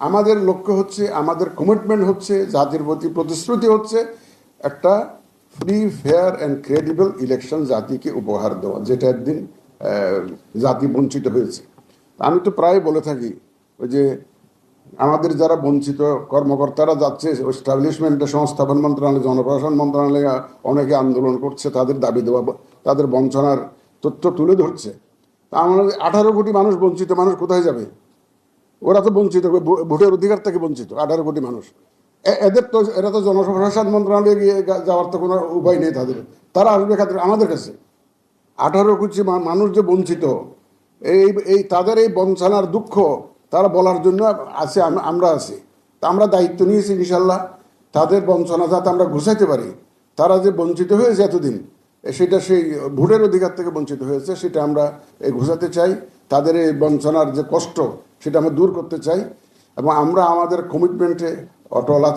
আমাদের লক্ষ্য হচ্ছে, আমাদের কমিটমেন্ট হচ্ছে, জাতির প্রতি প্রতিশ্রুতি হচ্ছে একটা free, fair and credible election জাতিকে উপহার দেওয়া, যেটা একদিন জাতি বঞ্চিত হয়েছে। আমি তো প্রায় বলে থাকি ওই যে আমাদের যারা বঞ্চিত কর্মকর্তারা যাচ্ছে এস্টাবলিশমেন্টে, সংস্থাপন মন্ত্রণালয়, জনপ্রশাসন মন্ত্রণালয়ে অনেকে আন্দোলন করছে, তাদের দাবি দেওয়া, তাদের বঞ্চনার তথ্য তুলে ধরছে। তা আমাদের 18 কোটি মানুষ, বঞ্চিত মানুষ কোথায় যাবে? ওরা তো বঞ্চিত, ভোটের অধিকার থেকে বঞ্চিত 18 কোটি মানুষ। এদের তো, এরা তো জনপ্রশাসন মন্ত্রণালয়ে গিয়ে যাওয়ার তো কোনো উপায় নেই তাদের। তারা আসবে আমাদের কাছে। 18 কোটি মানুষ যে বঞ্চিত, এই তাদের এই বঞ্চনার দুঃখ তারা বলার জন্য আছে, আমরা আছি। তা আমরা দায়িত্ব নিয়েছি ইনশাল্লাহ তাদের বঞ্চনা যাতে আমরা ঘুষাইতে পারি। তারা যে বঞ্চিত হয়েছে এতদিন, সেটা সেই ভোটের অধিকার থেকে বঞ্চিত হয়েছে, সেটা আমরা ঘুষাতে চাই। তাদের এই বঞ্চনার যে কষ্ট, সেটা আমরা দূর করতে চাই, এবং আমরা আমাদের কমিটমেন্টে অটল আছি।